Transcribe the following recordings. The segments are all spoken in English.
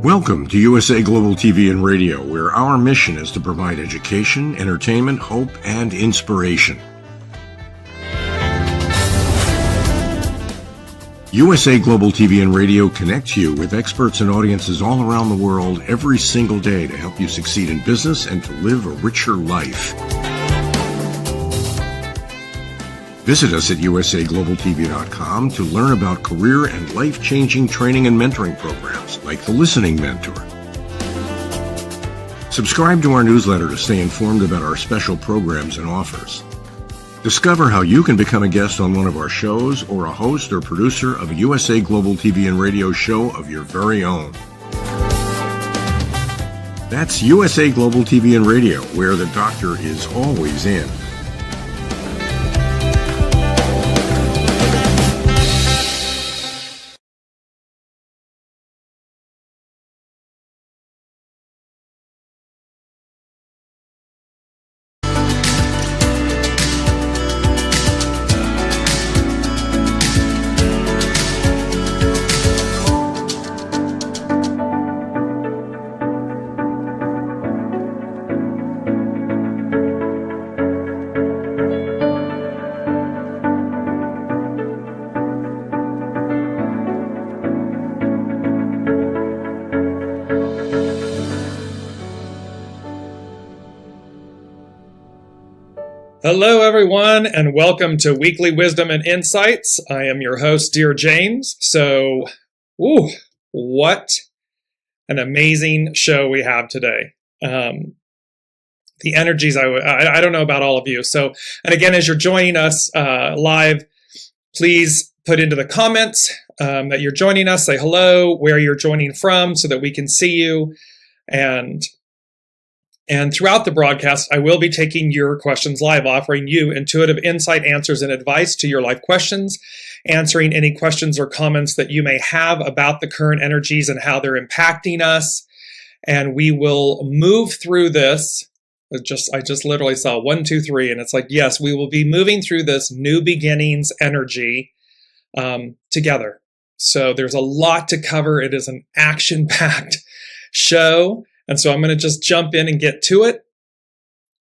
Welcome to USA Global TV and Radio, where our mission is to provide education, entertainment, hope, and inspiration. USA Global TV and Radio connects you with experts and audiences all around the world every single day to help you succeed in business and to live a richer life. Visit us at usaglobaltv.com to learn about career and life-changing training and mentoring programs like the Listening Mentor. Subscribe to our newsletter to stay informed about our special programs and offers. Discover how you can become a guest on one of our shows or a host or producer of a USA Global TV and Radio show of your very own. That's USA Global TV and Radio, where the doctor is always in. Hello, everyone, and welcome to Weekly Wisdom and Insights. I am your host, Dearjames. So, what an amazing show we have today. The energies, I don't know about all of you. So, and again, as you're joining us live, please put into the comments that you're joining us. Say hello, where you're joining from, so that we can see you. And throughout the broadcast, I will be taking your questions live, offering you intuitive insight, answers, and advice to your life questions, answering any questions or comments that you may have about the current energies and how they're impacting us. And we will move through this. I just literally saw 1, 2, 3, and it's like, yes, we will be moving through this new beginnings energy together. So there's a lot to cover. It is an action-packed show. And so I'm going to just jump in and get to it.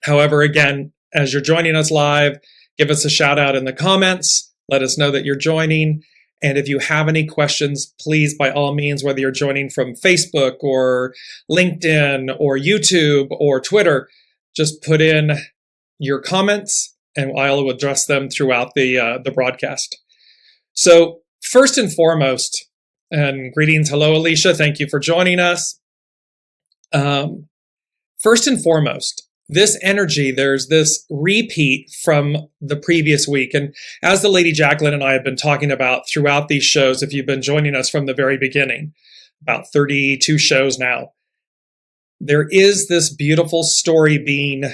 However, again, as you're joining us live, give us a shout out in the comments. Let us know that you're joining. And if you have any questions, please, by all means, whether you're joining from Facebook or LinkedIn or YouTube or Twitter, just put in your comments and I'll address them throughout the broadcast. So first and foremost, and greetings. Hello, Alicia. Thank you for joining us. First and foremost, this energy, there's this repeat from the previous week. And as the Lady Jacqueline and I have been talking about throughout these shows, if you've been joining us from the very beginning, about 32 shows now, there is this beautiful story being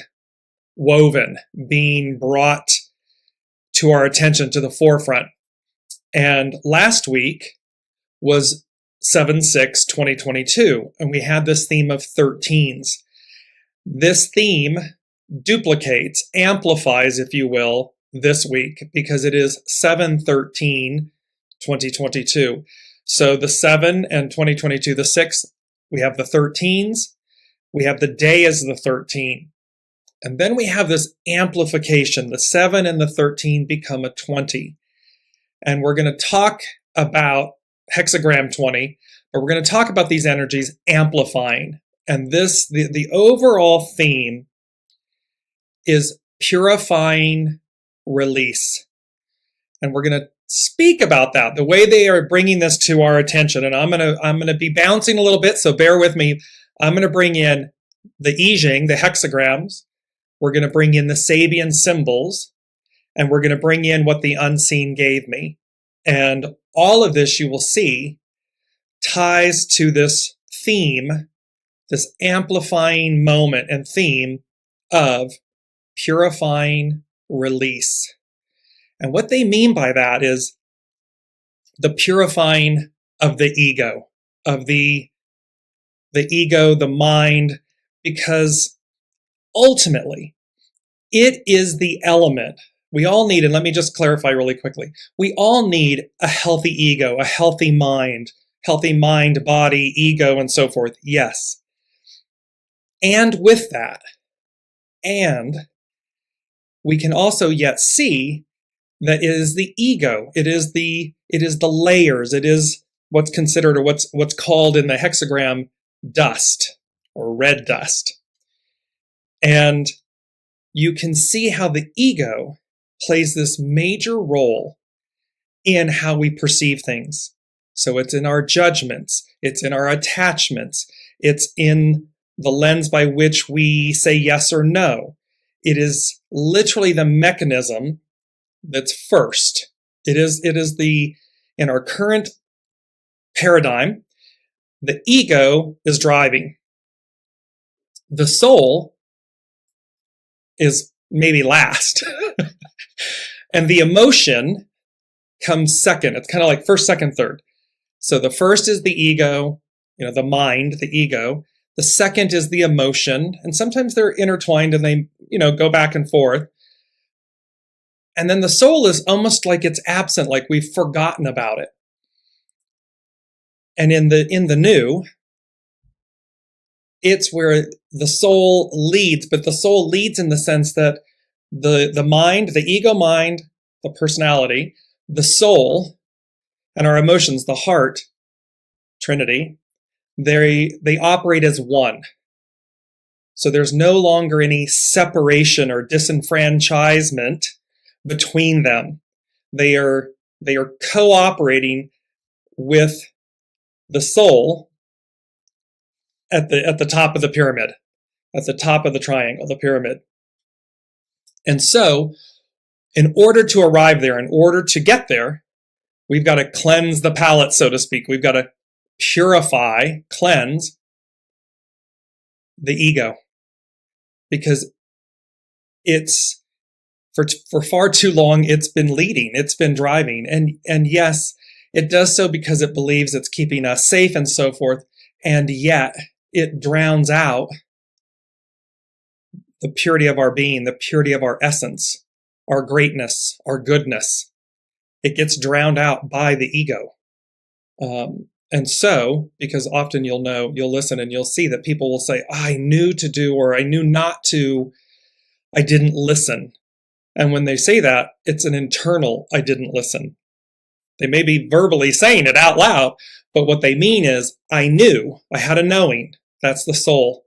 woven, being brought to our attention, to the forefront. And last week was 7/6/2022, and we had this theme of 13s. This theme duplicates, amplifies, if you will, this week because it is 7/13/2022. So the 7 and 2022, the 6, we have the 13s, we have the day as the 13, and then we have this amplification. The 7 and the 13 become a 20, and we're going to talk about HEXAGRAM 20, but we're going to talk about these energies amplifying. And this, the overall theme is purifying release. And we're going to speak about that, the way they are bringing this to our attention. And I'm going to be bouncing a little bit, so bear with me. I'm going to bring in the I Ching, the hexagrams. We're going to bring in the SABIAN symbols, and we're going to bring in what the unseen gave me. And all of this, you will see, ties to this theme, this amplifying moment and theme of purifying release. And what they mean by that is the purifying of the ego, the ego, the mind, because ultimately it is the element we all need, and let me just clarify really quickly, we all need a healthy ego, a healthy mind, healthy mind, body, ego, and so forth. Yes. And with that, and we can also yet see that it is the ego. It is the layers. It is what's considered, or what's called in the hexagram, dust or red dust. And you can see how the ego plays this major role in how we perceive things. So it's in our judgments, it's in our attachments, it's in the lens by which we say yes or no. It is literally the mechanism that's first. It is in our current paradigm, the ego is driving. The soul is maybe last. And the emotion comes second. It's kind of like first, second, third. So the first is the ego, the mind, the ego. The second is the emotion. And sometimes they're intertwined and they, go back and forth. And then the soul is almost like it's absent, like we've forgotten about it. And in the new, it's where the soul leads, but the soul leads in the sense that the mind, the ego mind, the personality, the soul, and our emotions, the heart, Trinity, they operate as one. So there's no longer any separation or disenfranchisement between them. They are cooperating with the soul at the top of the pyramid, at the top of the triangle, the pyramid. And so, in order to arrive there, in order to get there, we've got to cleanse the palate, so to speak. We've got to purify, cleanse the ego. Because it's, for far too long, it's been leading, it's been driving. And yes, it does so because it believes it's keeping us safe and so forth. And yet, it drowns out the purity of our being, the purity of our essence, our greatness, our goodness. It gets drowned out by the ego. And so, because often you'll listen and you'll see that people will say, I knew to do, or I knew not to, I didn't listen. And when they say that, it's an internal, I didn't listen. They may be verbally saying it out loud, but what they mean is, I knew, I had a knowing. That's the soul.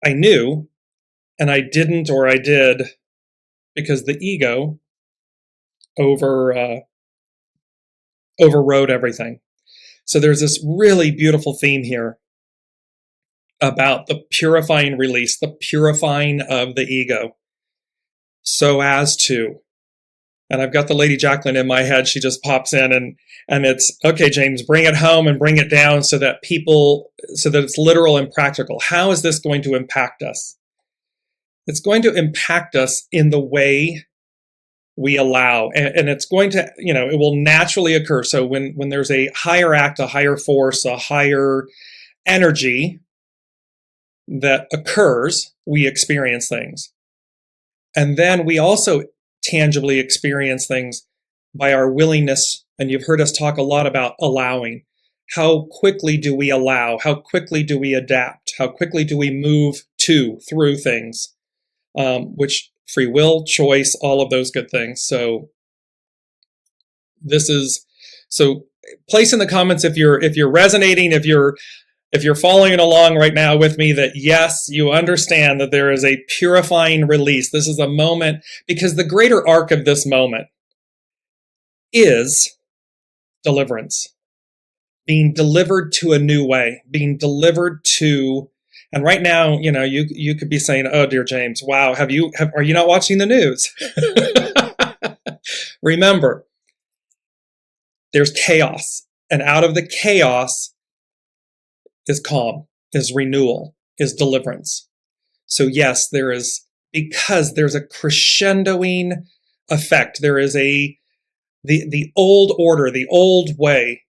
I knew, and I didn't, or I did, because the ego overrode everything. So there's this really beautiful theme here about the purifying release, the purifying of the ego, so as to, and I've got the Lady Jacqueline in my head, she just pops in and it's, okay, James, bring it home and bring it down so that it's literal and practical. How is this going to impact us? It's going to impact us in the way we allow, and it's going to, it will naturally occur. So when there's a higher act, a higher force, a higher energy that occurs, we experience things. And then we also tangibly experience things by our willingness, and you've heard us talk a lot about allowing. How quickly do we allow? How quickly do we adapt? How quickly do we move through things? Which free will, choice, all of those good things. So place in the comments if you're resonating, if you're following along right now with me, that yes, you understand that there is a purifying release. This is a moment, because the greater arc of this moment is deliverance. Being delivered to a new way, being delivered to, and right now, you could be saying, oh, dear James, wow, are you not watching the news? Remember, there's chaos, and out of the chaos is calm, is renewal, is deliverance. So yes, because there's a crescendoing effect. There is the old order, the old way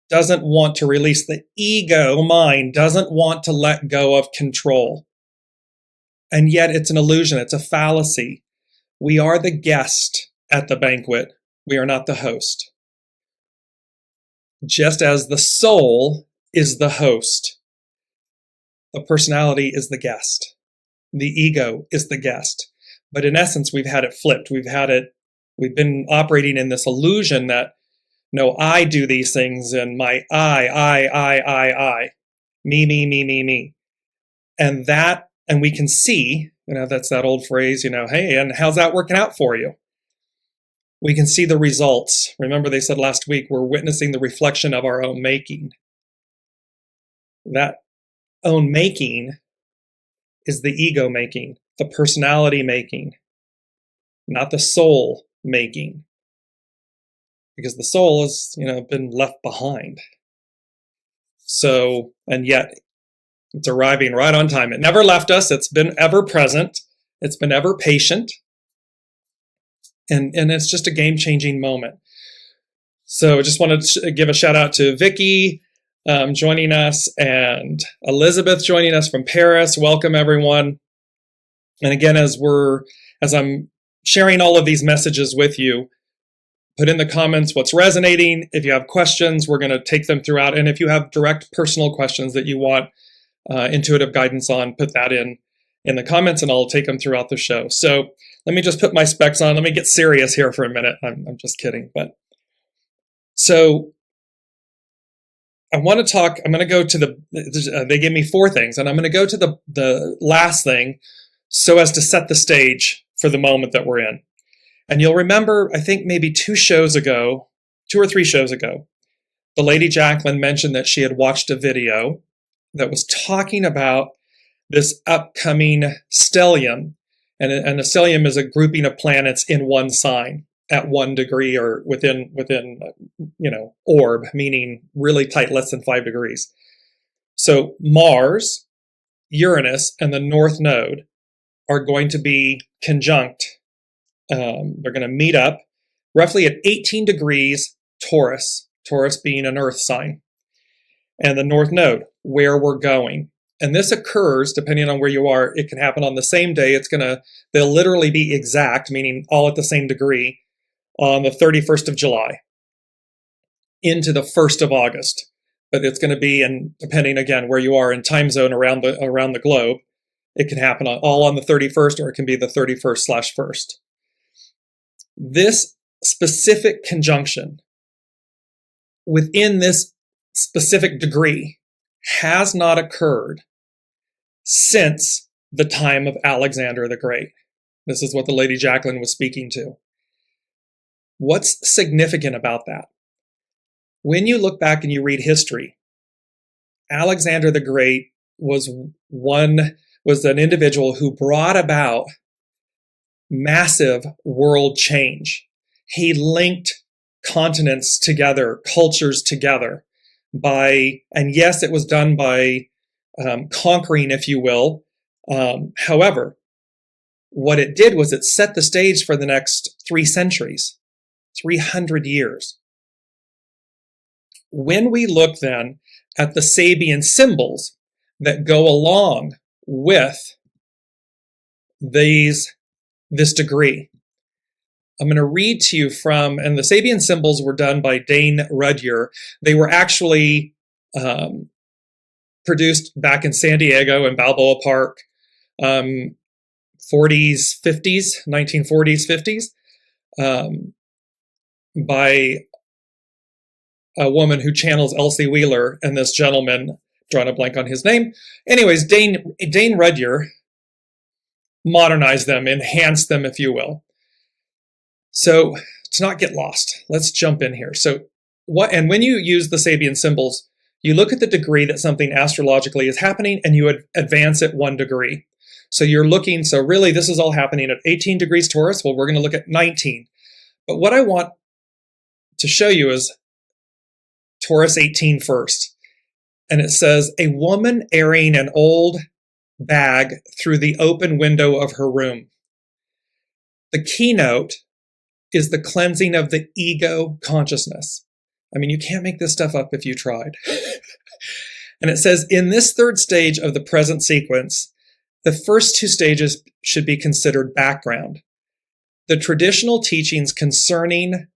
doesn't want to release. The ego mind doesn't want to let go of control. And yet it's an illusion. It's a fallacy. We are the guest at the banquet. We are not the host. just as the soul is the host. The personality is the guest. The ego is the guest. But in essence, we've had it flipped. We've been operating in this illusion that, no, I do these things, and my I, me. And we can see, that's that old phrase, hey, and how's that working out for you? We can see the results. Remember, they said last week, we're witnessing the reflection of our own making. That own making is the ego making, the personality making, not the soul making. Because the soul has, been left behind. So, and yet it's arriving right on time. It never left us. It's been ever present. It's been ever patient. And it's just a game-changing moment. So I just wanted to give a shout out to Vicky joining us, and Elizabeth joining us from Paris. Welcome, everyone. And again, as I'm sharing all of these messages with you, put in the comments what's resonating. If you have questions, we're going to take them throughout. And if you have direct personal questions that you want intuitive guidance on, put that in the comments, and I'll take them throughout the show. So let me just put my specs on. Let me get serious here for a minute. I'm just kidding. But so I want to talk. I'm going to go to they gave me 4 things, and I'm going to go to the last thing so as to set the stage for the moment that we're in. And you'll remember, I think maybe 2 or 3 shows ago, the Lady Jacqueline mentioned that she had watched a video that was talking about this upcoming stellium. And a stellium is a grouping of planets in one sign at 1 degree or within orb, meaning really tight, less than 5 degrees. So Mars, Uranus, and the North Node are going to be conjunct. They're going to meet up roughly at 18 degrees Taurus being an Earth sign, and the North Node, where we're going. And this occurs, depending on where you are, it can happen on the same day. They'll literally be exact, meaning all at the same degree, on the 31st of July into the 1st of August. But it's going to be, and depending again where you are in time zone around the globe, it can happen all on the 31st, or it can be the 31st/1st. This specific conjunction within this specific degree has not occurred since the time of Alexander the Great. This is what the Lady Jacqueline was speaking to. What's significant about that? When you look back and you read history, Alexander the Great was an individual who brought about massive world change. He linked continents together, cultures together and yes, it was done by conquering, if you will. However, what it did was it set the stage for the next 3 centuries, 300 years. When we look then at the Sabian symbols that go along with this degree, I'm going to read to you and the Sabian symbols were done by Dane Rudhyar. They were actually produced back in San Diego in Balboa Park, 1940s, 50s, by a woman who channels Elsie Wheeler and this gentleman, drawing a blank on his name. Anyways, Dane Rudhyar modernized them, enhanced them, if you will. So to not get lost, let's jump in here. So when you use the Sabian symbols, you look at the degree that something astrologically is happening, and you advance it 1 degree. So you're looking, so really this is all happening at 18 degrees Taurus. Well, we're going to look at 19. But what I want to show you is Taurus 18 first. And it says, a woman airing an old bag through the open window of her room. The keynote is the cleansing of the ego consciousness. I mean, you can't make this stuff up if you tried. And it says, in this 3rd stage of the present sequence, the first 2 stages should be considered background. The traditional teachings concerning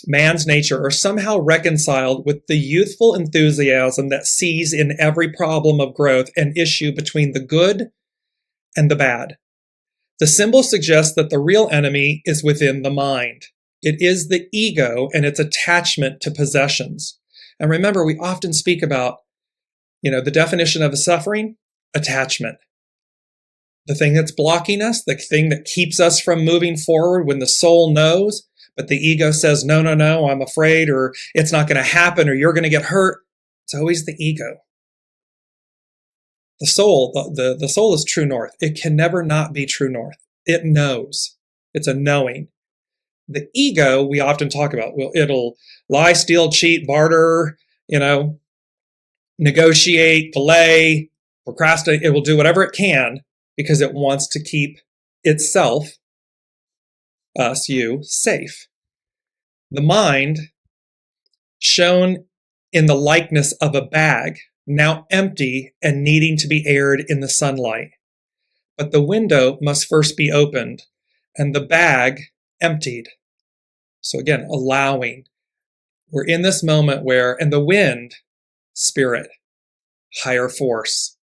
man's nature are somehow reconciled with the youthful enthusiasm that sees in every problem of growth an issue between the good and the bad. The symbol suggests that the real enemy is within the mind. It is the ego and its attachment to possessions. And remember, we often speak about, the definition of a suffering, attachment. The thing that's blocking us, the thing that keeps us from moving forward when the soul knows, but the ego says, no, I'm afraid, or it's not going to happen, or you're going to get hurt. It's always the ego. The soul, the soul is true north. It can never not be true north. It knows. It's a knowing. The ego, we often talk about, well, it'll lie, steal, cheat, barter, negotiate, delay, procrastinate. It will do whatever it can because it wants to keep itself, us, you, safe. The mind, shown in the likeness of a bag, now empty and needing to be aired in the sunlight. But the window must first be opened and the bag emptied. So again, allowing. We're in this moment where, and the wind, spirit, higher force.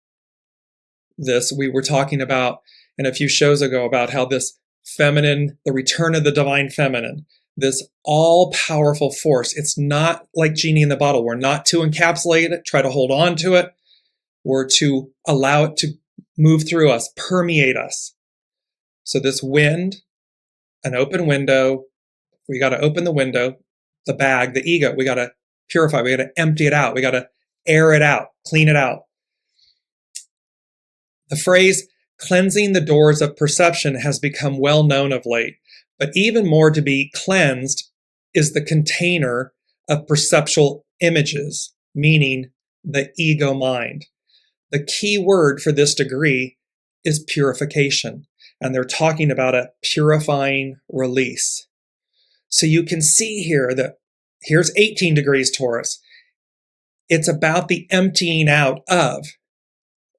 This, we were talking about in a few shows ago about how this feminine, the return of the divine feminine, this all-powerful force, it's not like genie in the bottle. We're not to encapsulate it, try to hold on to it. We're to allow it to move through us, permeate us. So this wind, an open window, we got to open the window, the bag, the ego, we got to purify, we got to empty it out, we got to air it out, clean it out. The phrase, cleansing the doors of perception, has become well known of late. But even more to be cleansed is the container of perceptual images, meaning the ego mind. The key word for this degree is purification, and they're talking about a purifying release. So you can see here that here's 18 degrees Taurus. It's about the emptying out of,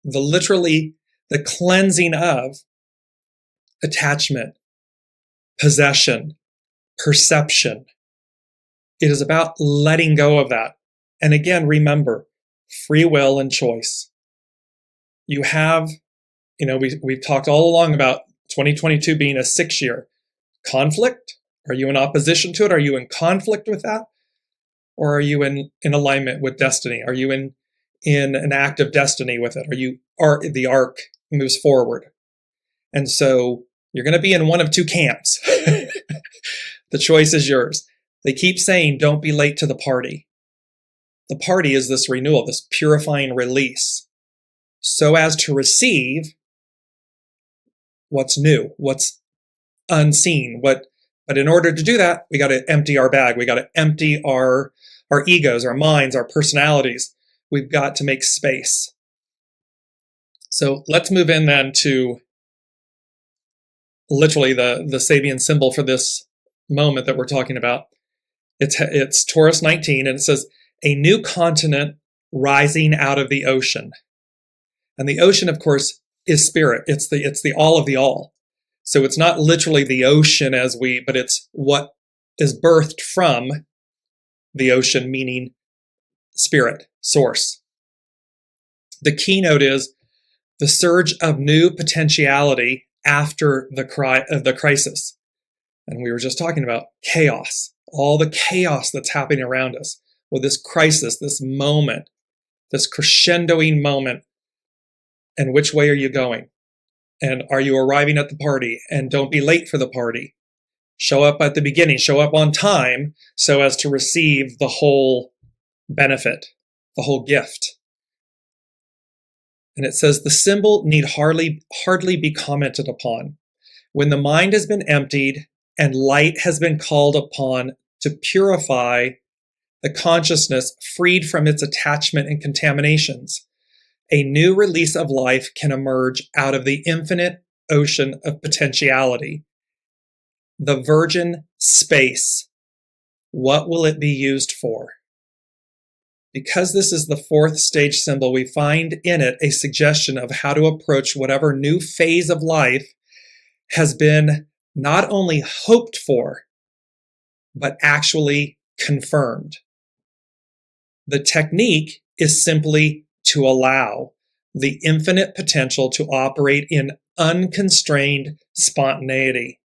the cleansing of attachment, possession, perception. It is about letting go of that. And again, remember, free will and choice. You have, we've talked all along about 2022 being a 6-year. Conflict? Are you in opposition to it? Are you in conflict with that? Or are you in alignment with destiny? Are you in an act of destiny with it? The arc moves forward. And so you're going to be in one of two camps. The choice is yours. They keep saying, don't be late to the party. The party is this renewal, this purifying release, so as to receive what's new, what's unseen. But in order to do that, we got to empty our bag. We got to empty our egos, our minds, our personalities. We've got to make space. So let's move in then to literally the Sabian symbol for this moment that we're talking about. It's Taurus 19, and it says, a new continent rising out of the ocean. And the ocean, of course, is spirit. It's the all of the all. So it's not literally the ocean but it's what is birthed from the ocean, meaning spirit, source. The keynote is the surge of new potentiality after the crisis. And we were just talking about chaos, all the chaos that's happening around us. Well, this crisis, this moment, this crescendoing moment, and which way are you going? And are you arriving at the party? And don't be late for the party. Show up at the beginning, show up on time so as to receive the whole benefit, the whole gift. And it says the symbol need hardly be commented upon. When the mind has been emptied and light has been called upon to purify the consciousness freed from its attachment and contaminations, a new release of life can emerge out of the infinite ocean of potentiality. The virgin space. What will it be used for? Because this is the fourth stage symbol, we find in it a suggestion of how to approach whatever new phase of life has been not only hoped for, but actually confirmed. The technique is simply to allow the infinite potential to operate in unconstrained spontaneity.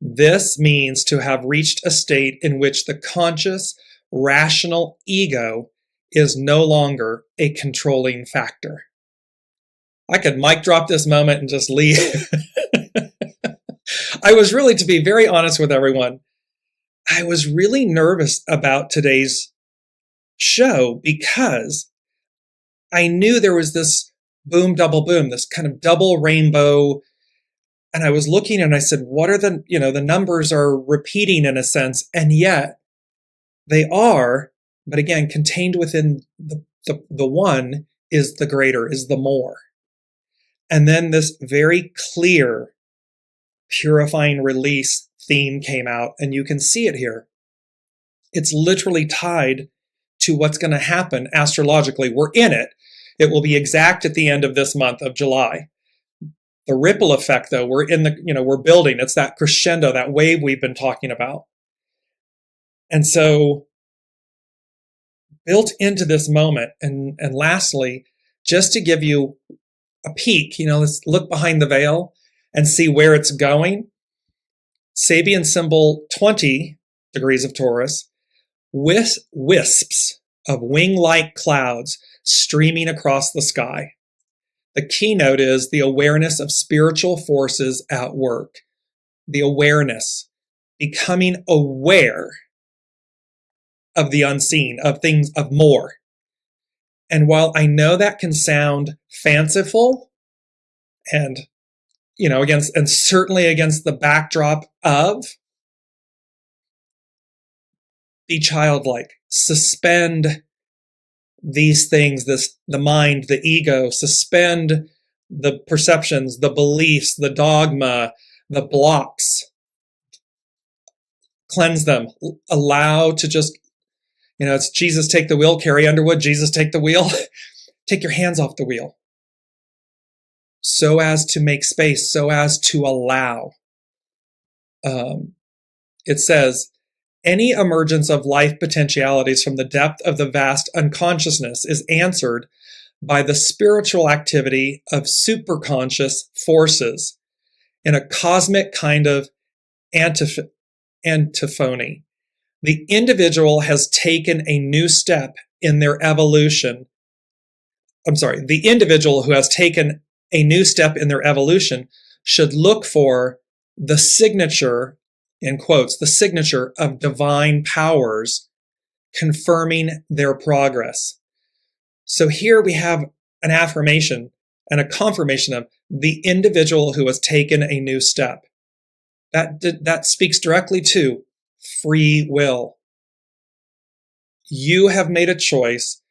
This means to have reached a state in which the conscious, rational ego is no longer a controlling factor. I could mic drop this moment and just leave. I was really, to be very honest with everyone, I was really nervous about today's show because I knew there was this boom, double boom, this kind of double rainbow. And I was looking and I said, what are the numbers are repeating in a sense. And yet they are, but again, contained within the one is the greater, is the more. And then this very clear purifying release theme came out, and you can see it here. It's literally tied to what's going to happen astrologically. We're in it. It will be exact at the end of this month of July. The ripple effect, though, we're building. It's that crescendo, that wave we've been talking about. And so built into this moment, and lastly, just to give you a peek, let's look behind the veil and see where it's going. Sabian symbol 20 degrees of Taurus, with wisps of wing-like clouds streaming across the sky. The keynote is the awareness of spiritual forces at work. The awareness, becoming aware of the unseen, of things, of more. And while I know that can sound fanciful and, certainly against the backdrop of, be childlike, suspend these things, the mind, the ego, suspend the perceptions, the beliefs, the dogma, the blocks, cleanse them, allow to just, it's Jesus take the wheel, Carrie Underwood, Jesus take the wheel. Take your hands off the wheel. So as to make space, so as to allow. It says, any emergence of life potentialities from the depth of the vast unconsciousness is answered by the spiritual activity of superconscious forces in a cosmic kind of antiphony. The individual has taken a new step in their evolution. The individual who has taken a new step in their evolution should look for the signature, in quotes, the signature of divine powers confirming their progress. So here we have an affirmation and a confirmation of the individual who has taken a new step. That speaks directly to free will. You have made a choice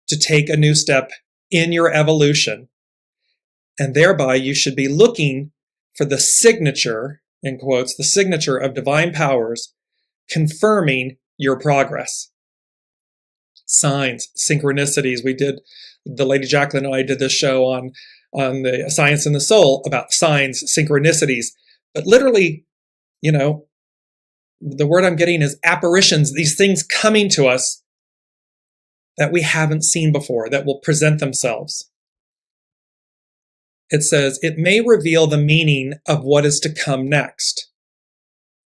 to take a new step in your evolution, and thereby you should be looking for the signature, in quotes, the signature of divine powers confirming your progress. Signs, synchronicities. We did, the Lady Jacqueline and I did this show on the Science and the Soul about signs, synchronicities. But literally, the word I'm getting is apparitions, these things coming to us that we haven't seen before, that will present themselves. It says, it may reveal the meaning of what is to come next.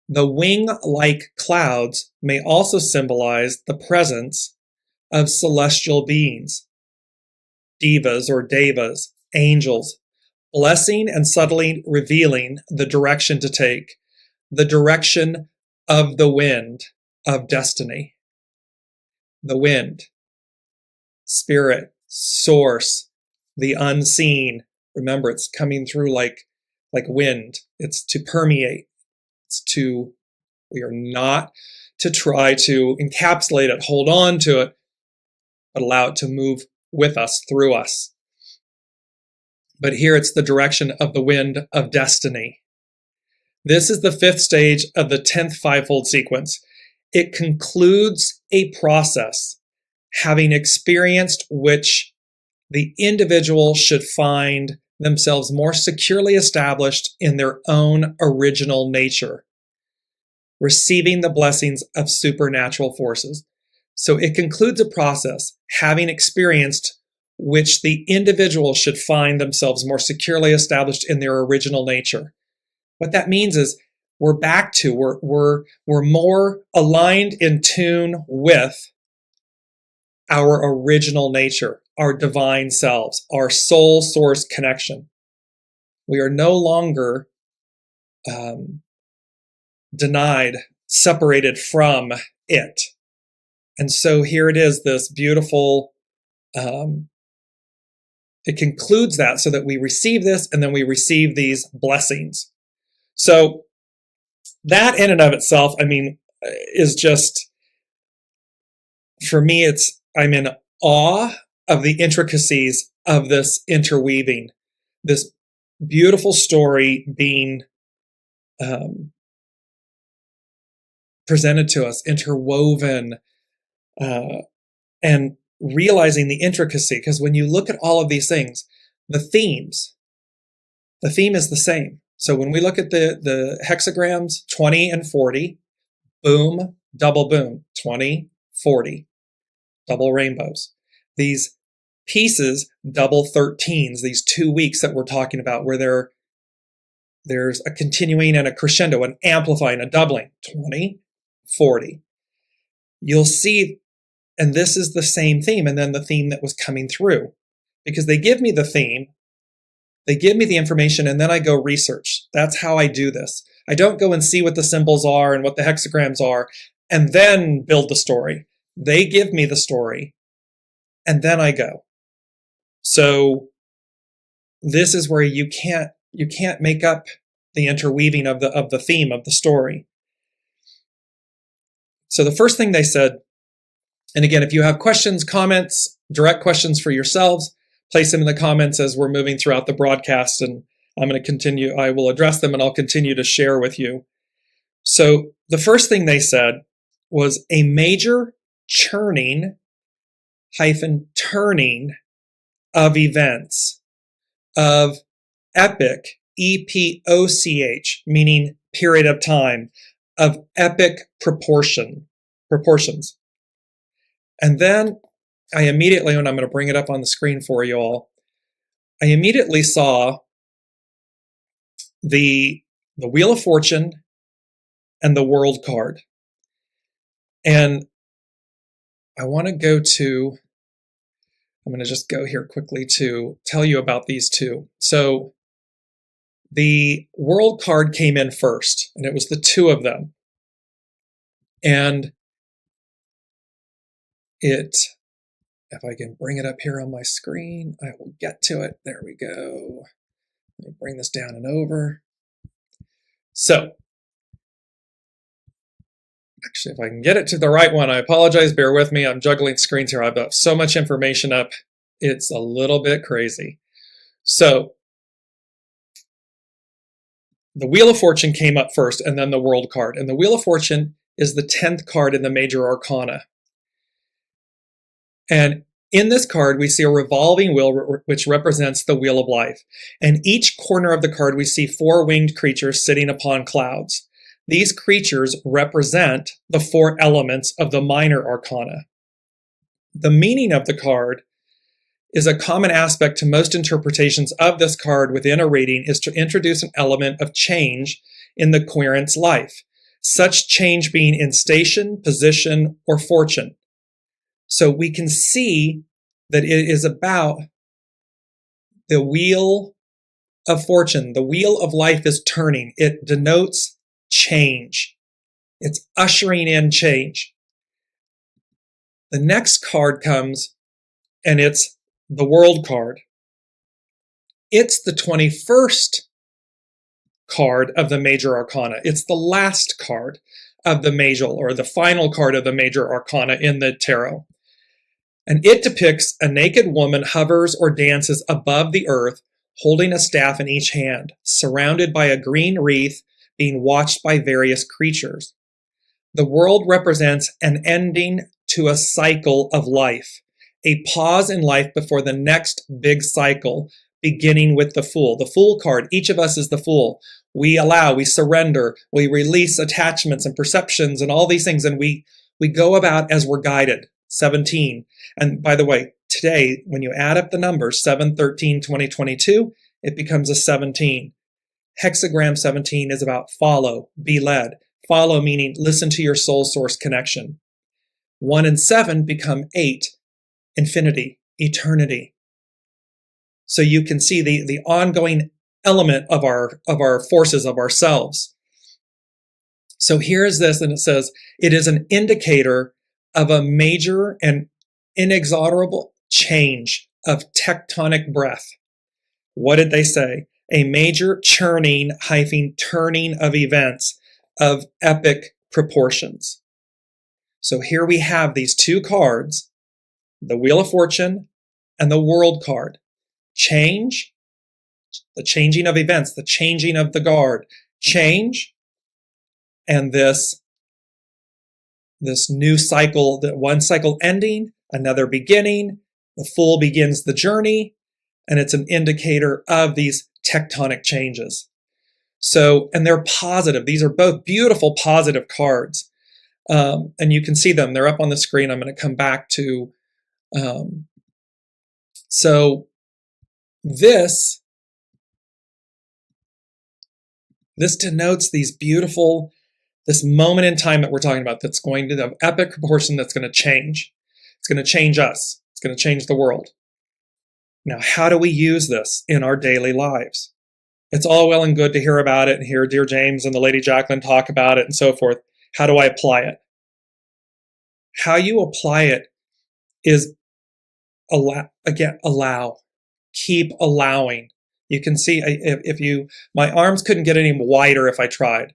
The wing-like clouds may also symbolize the presence of celestial beings, divas or devas, angels, blessing and subtly revealing the direction to take, the direction of the wind of destiny. The wind, spirit, source, the unseen. Remember, it's coming through like wind. It's to permeate. We are not to try to encapsulate it, hold on to it, but allow it to move with us, through us. But here it's the direction of the wind of destiny. This is the fifth stage of the 10th fivefold sequence. It concludes a process, having experienced which the individual should find themselves more securely established in their own original nature. receiving the blessings of supernatural forces. So it concludes a process, having experienced which the individual should find themselves more securely established in their original nature. What that means is we're more aligned in tune with our original nature, our divine selves, our soul source connection. We are no longer denied, separated from it. And so here it is, this beautiful, it concludes that so that we receive this and then we receive these blessings. So that in and of itself, I mean, is just, for me, I'm in awe of the intricacies of this interweaving, this beautiful story being presented to us, interwoven, and realizing the intricacy. Because when you look at all of these things, the theme is the same. So when we look at the hexagrams, 20 and 40, boom, double boom, 20, 40, double rainbows. These pieces, double 13s, these 2 weeks that we're talking about, where there's a continuing and a crescendo, an amplifying, a doubling, 20, 40. You'll see, and this is the same theme, and then the theme that was coming through. Because they give me the theme, they give me the information, and then I go research. That's how I do this. I don't go and see what the symbols are and what the hexagrams are, and then build the story. They give me the story, and then I go. So this is where you can't make up the interweaving of the theme of the story. So the first thing they said, and again, if you have questions, comments, direct questions for yourselves, place them in the comments as we're moving throughout the broadcast, and I'm going to continue. I will address them and I'll continue to share with you. So the first thing they said was a major churning - turning of events of epic, EPOCH, meaning period of time, of epic proportions. And then I immediately, and I'm going to bring it up on the screen for you all, I immediately saw the Wheel of Fortune and the World card. And I want to go to, I'm going to just go here quickly to tell you about these two. So the World card came in first, and it was the two of them. And if I can bring it up here on my screen, I will get to it. There we go. Let me bring this down and over. So, actually, if I can get it to the right one, I apologize, bear with me. I'm juggling screens here. I've got so much information up. It's a little bit crazy. So, the Wheel of Fortune came up first, and then the World card. And the Wheel of Fortune is the 10th card in the major arcana. And in this card, we see a revolving wheel, which represents the wheel of life. And each corner of the card, we see 4 winged creatures sitting upon clouds. These creatures represent the 4 elements of the minor arcana. The meaning of the card is a common aspect to most interpretations of this card within a reading is to introduce an element of change in the querent's life, such change being in station, position, or fortune. So we can see that it is about the wheel of fortune. The wheel of life is turning. It denotes change. It's ushering in change. The next card comes, and it's the World card. It's the 21st card of the major arcana. It's the last card of the major, or the final card of the major arcana in the tarot. And it depicts a naked woman hovers or dances above the earth, holding a staff in each hand, surrounded by a green wreath, being watched by various creatures. The world represents an ending to a cycle of life, a pause in life before the next big cycle, beginning with the Fool. The Fool card, each of us is the Fool. We allow, we surrender, we release attachments and perceptions and all these things, and we go about as we're guided. 17. And by the way, today, when you add up the numbers, 7, 13, 20, 22, it becomes a 17. Hexagram 17 is about follow, be led. Follow meaning listen to your soul source connection. 1 and 7 become 8, infinity, eternity. So you can see the ongoing element of our forces of ourselves. So here's this, and it says, it is an indicator of a major and inexorable change of tectonic breath. What did they say? A major churning - turning of events of epic proportions. So here we have these two cards, the Wheel of Fortune and the World card. Change, the changing of events, the changing of the guard, change, and this new cycle, that one cycle ending, another beginning, the Fool begins the journey, and it's an indicator of these tectonic changes. So, and they're positive. These are both beautiful positive cards. And you can see them. They're up on the screen. I'm going to come back to. So this denotes these beautiful, this moment in time that we're talking about that's going to have epic proportion, that's going to change. It's going to change us. It's going to change the world. Now, how do we use this in our daily lives? It's all well and good to hear about it and hear Dearjames and the Lady Jacqueline talk about it and so forth. How do I apply it? How you apply it is allow. Keep allowing. You can see my arms couldn't get any wider if I tried.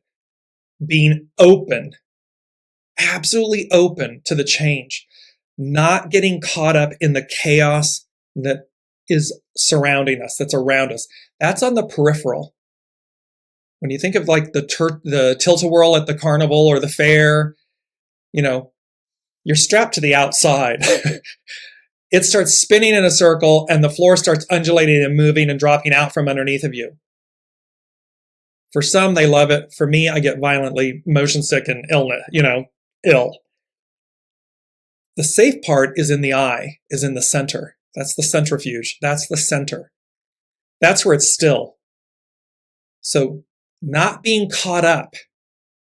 Being open, absolutely open to the change, not getting caught up in the chaos that is surrounding us, that's around us. That's on the peripheral. When you think of like the tilt-a-whirl at the carnival or the fair, you're strapped to the outside. It starts spinning in a circle and the floor starts undulating and moving and dropping out from underneath of you. For some, they love it. For me, I get violently motion sick and ill. The safe part is in the eye, is in the center. That's the centrifuge. That's the center. That's where it's still. So not being caught up.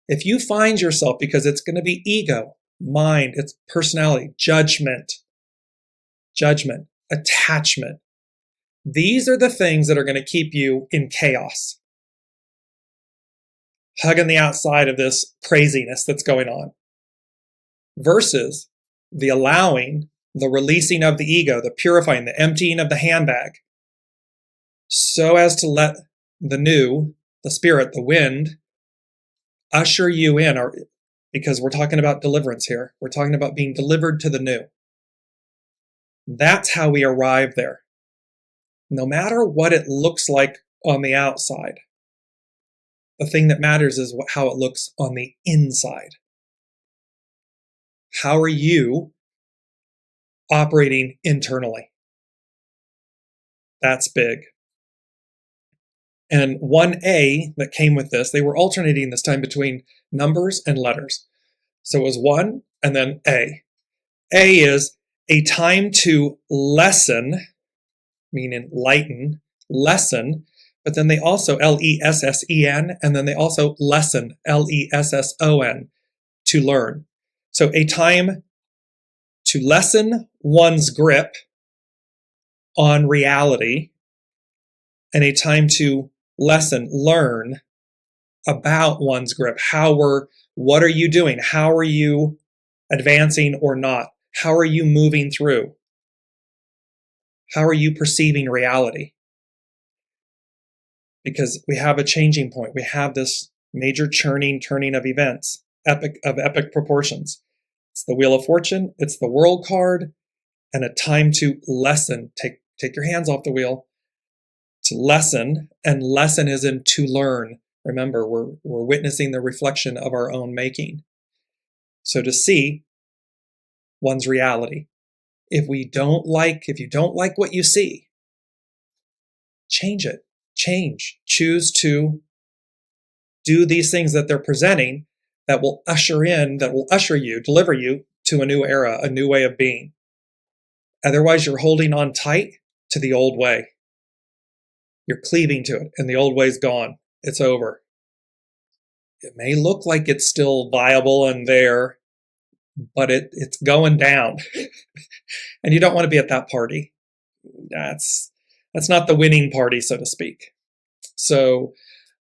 If you find yourself, because it's going to be ego, mind, it's personality, judgment, attachment. These are the things that are going to keep you in chaos. Hugging the outside of this craziness that's going on. Versus the allowing, the releasing of the ego, the purifying, the emptying of the handbag, so as to let the new, the spirit, the wind, usher you in, because we're talking about deliverance here. We're talking about being delivered to the new. That's how we arrive there. No matter what it looks like on the outside, the thing that matters is how it looks on the inside. How are you operating internally? That's big. And 1A that came with this, they were alternating this time between numbers and letters. So it was 1 and then A. A is a time to lessen, meaning lighten, lesson, but then they also L-E-S-S-E-N, and then they also lesson, L-E-S-S-O-N, to learn. So a time to lessen one's grip on reality, and a time to learn about one's grip. What are you doing? How are you advancing or not? How are you moving through? How are you perceiving reality? Because we have a changing point. We have this major turning of events, epic proportions. It's the Wheel of Fortune, it's the World card, and a time to lessen. Take your hands off the wheel. To lessen, and lesson is in to learn. Remember, we're witnessing the reflection of our own making. So to see one's reality. If you don't like what you see, change it. Choose to do these things that they're presenting that will deliver you to a new era, a new way of being. Otherwise, you're holding on tight to the old way. You're cleaving to it, and the old way's gone. It's over. It may look like it's still viable and there, but it's going down. And you don't want to be at that party. That's not the winning party, so to speak. So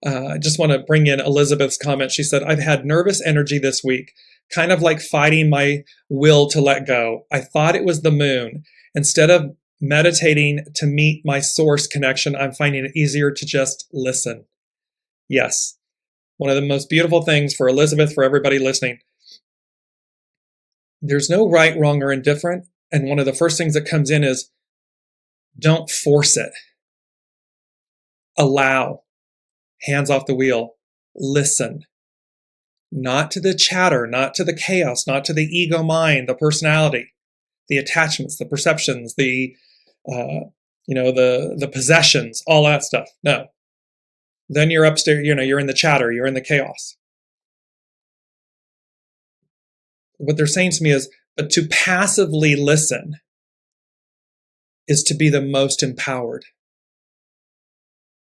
I just want to bring in Elizabeth's comment. She said, I've had nervous energy this week, kind of like fighting my will to let go. I thought it was the moon. Instead of meditating to meet my source connection, I'm finding it easier to just listen. Yes. One of the most beautiful things for Elizabeth, for everybody listening, there's no right, wrong, or indifferent. And one of the first things that comes in is don't force it. Allow. Hands off the wheel. Listen. Not to the chatter, not to the chaos, not to the ego mind, the personality, the attachments, the perceptions, the possessions, all that stuff. No. Then you're upstairs, you're in the chatter, you're in the chaos. What they're saying to me is, but to passively listen is to be the most empowered.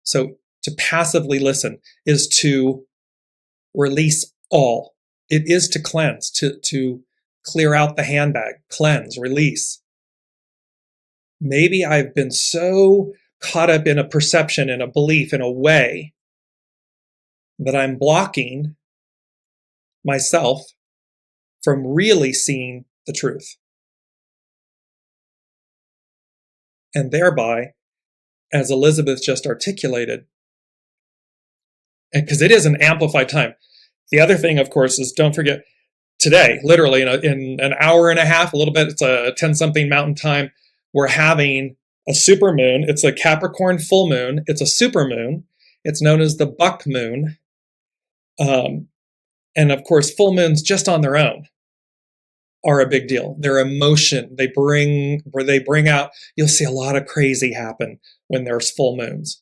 So to passively listen is to release all. It is to cleanse, to clear out the handbag, cleanse, release. Maybe I've been so caught up in a perception, in a belief, in a way that I'm blocking myself from really seeing the truth. And thereby, as Elizabeth just articulated, and because it is an amplified time. The other thing, of course, is don't forget today, literally in an hour and a half, a little bit, it's a 10-something mountain time, we're having a supermoon. It's a Capricorn full moon. It's a supermoon. It's known as the buck moon. And of course, full moons just on their own are a big deal. Their emotion, they bring out, you'll see a lot of crazy happen when there's full moons.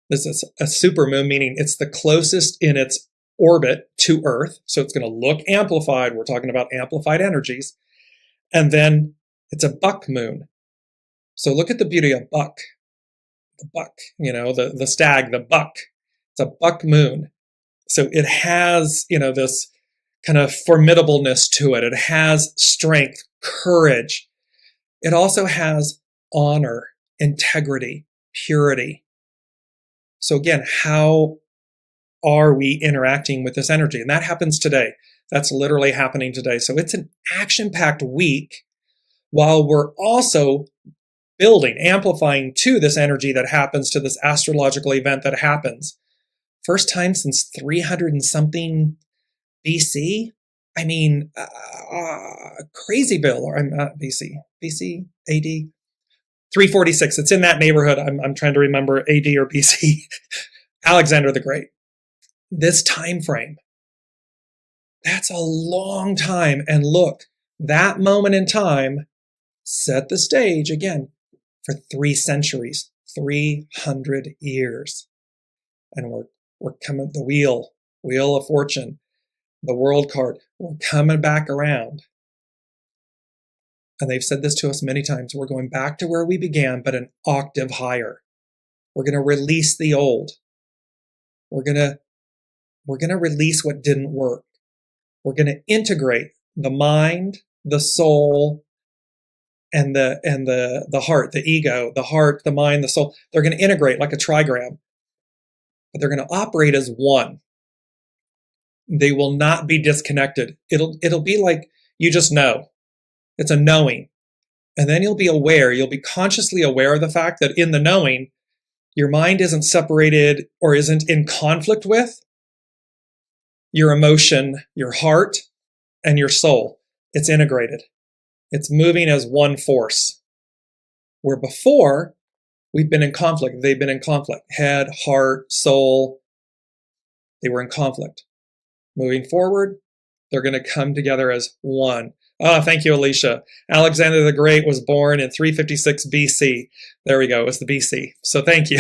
This is a supermoon, meaning it's the closest in its orbit to Earth. So it's going to look amplified. We're talking about amplified energies. And then it's a buck moon. So look at the beauty of buck. The buck, the stag, the buck. It's a buck moon. So it has, this kind of formidableness to it. It has strength, courage. It also has honor, integrity, purity. So again, how are we interacting with this energy? And that happens today. That's literally happening today. So it's an action-packed week while we're also building, amplifying to this energy that happens, to this astrological event that happens. First time since 300 and something BC. I mean, crazy bill, or I'm not BC, AD, 346. It's in that neighborhood. I'm trying to remember AD or BC. Alexander the Great. This time frame. That's a long time. And look, that moment in time set the stage again for 3 centuries, 300 years. And we're coming, the wheel of fortune, the world card, we're coming back around. And they've said this to us many times. We're going back to where we began, but an octave higher. We're going to release the old. We're going to release what didn't work. We're going to integrate the mind, the soul, and the heart, the ego, the heart, the mind, the soul. They're going to integrate like a trigram, but they're going to operate as one. They will not be disconnected. It'll be like you just know. It's a knowing. And then you'll be aware, you'll be consciously aware of the fact that in the knowing, your mind isn't separated or isn't in conflict with your emotion, your heart, and your soul. It's integrated. It's moving as one force. Where before, we've been in conflict. They've been in conflict. Head, heart, soul. They were in conflict. Moving forward, They're going to come together as one. Oh, thank you, Alicia. Alexander the Great was born in 356 BC. There we go. It was the BC. So thank you.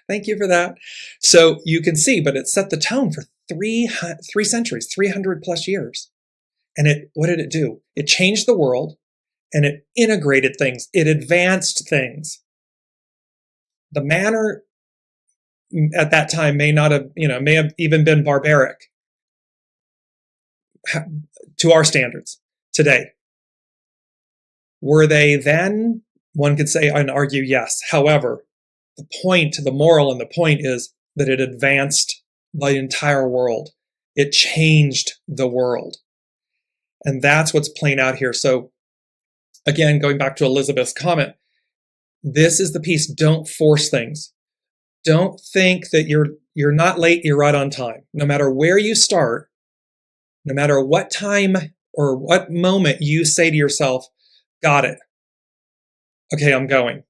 Thank you for that. So you can see, but it set the tone for three centuries, 300 plus years. And what did it do? It changed the world and it integrated things. It advanced things. The manner at that time may have even been barbaric to our standards today. Were they then? One could say and argue yes. However, the moral and the point is that it advanced the entire world. It changed the world. And that's what's playing out here. So again, going back to Elizabeth's comment, this is the piece. Don't force things. Don't think that you're not late, you're right on time. No matter where you start, no matter what time or what moment you say to yourself, got it. Okay, I'm going.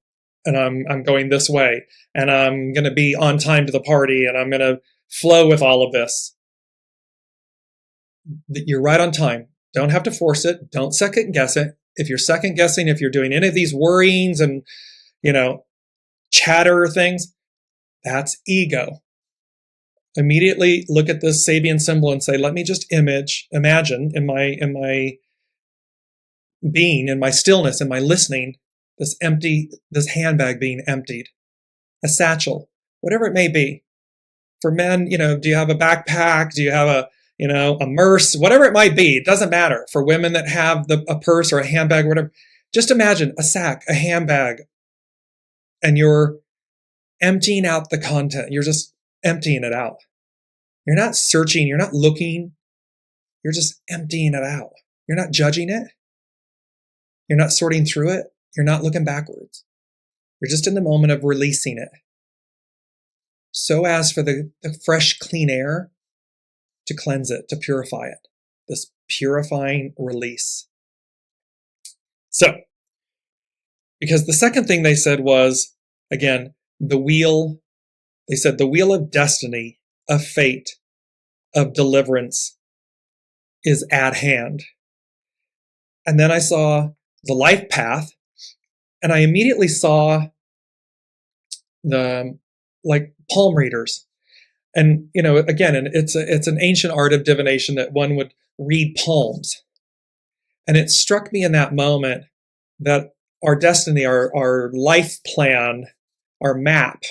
And I'm going this way. And I'm going to be on time to the party. And I'm going to flow with all of this. You're right on time. Don't have to force it. Don't second guess it. If you're second guessing, if you're doing any of these worryings and, chatter things, that's ego. Immediately look at this Sabian symbol and say, let me just imagine in my being, in my stillness, in my listening, this handbag being emptied, a satchel, whatever it may be. For men, do you have a backpack? Do you have a purse? Whatever it might be, it doesn't matter. For women that have a purse or a handbag, or whatever, just imagine a sack, a handbag, and you're emptying out the content. You're just emptying it out. You're not searching. You're not looking. You're just emptying it out. You're not judging it. You're not sorting through it. You're not looking backwards. You're just in the moment of releasing it. So as for the fresh, clean air, to cleanse it, to purify it. This purifying release. So, because the second thing they said was, again, the wheel. They said the wheel of destiny, of fate, of deliverance is at hand. And then I saw the life path, and I immediately saw the palm readers. And, again, and it's an ancient art of divination that one would read palms. And it struck me in that moment that our destiny, our life plan, our map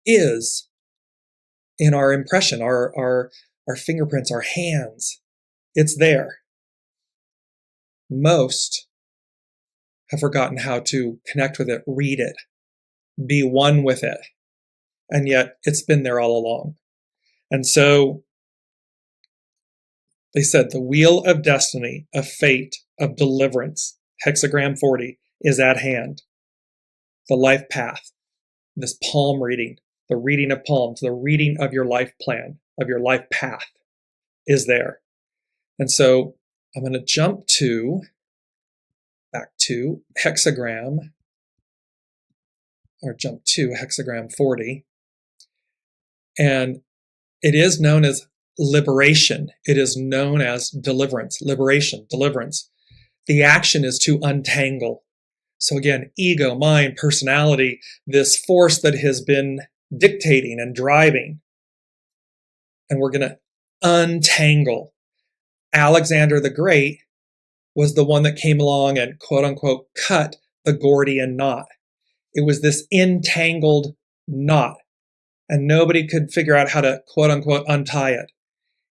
is in our impression, our fingerprints, our hands. It's there. Most have forgotten how to connect with it, read it, be one with it. And yet it's been there all along. And so they said the wheel of destiny, of fate, of deliverance, hexagram 40, is at hand. The life path, this palm reading, the reading of palms, the reading of your life plan, of your life path is there. And so I'm going to jump back to hexagram, or jump to hexagram 40. And it is known as liberation. It is known as deliverance, liberation, deliverance. The action is to untangle. So again, ego, mind, personality, this force that has been dictating and driving. And we're going to untangle. Alexander the Great was the one that came along and quote unquote cut the Gordian knot. It was this entangled knot. And nobody could figure out how to quote unquote untie it.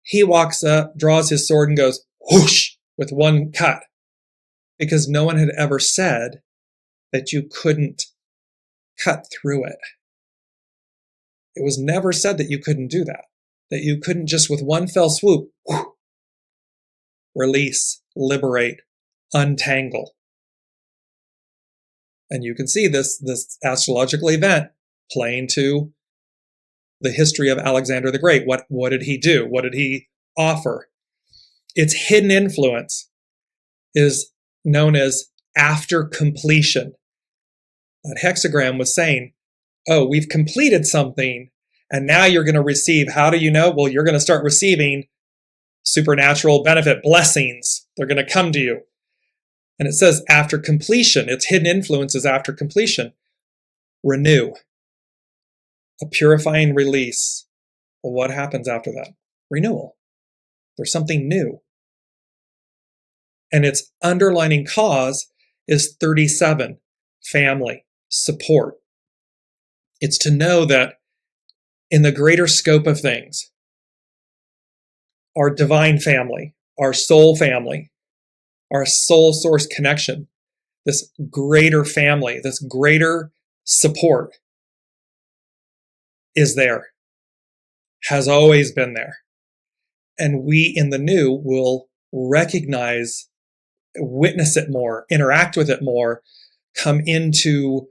He walks up, draws his sword and goes whoosh with one cut, because no one had ever said that you couldn't cut through it. It was never said that you couldn't do that you couldn't just with one fell swoop, whoosh, release, liberate, untangle. And you can see this astrological event playing to the history of Alexander the Great. What did he do? What did he offer? Its hidden influence is known as after completion. That hexagram was saying, oh, we've completed something, and now you're going to receive. How do you know? Well, you're going to start receiving supernatural benefit, blessings, they're going to come to you. And it says after completion, its hidden influences after completion, renew, a purifying release. Well, what happens after that? Renewal. There's something new. And its underlining cause is 37, family, support. It's to know that in the greater scope of things, our divine family, our soul family, our soul source connection, this greater family, this greater support is there, has always been there. And we in the new will recognize, witness it more, interact with it more, come into,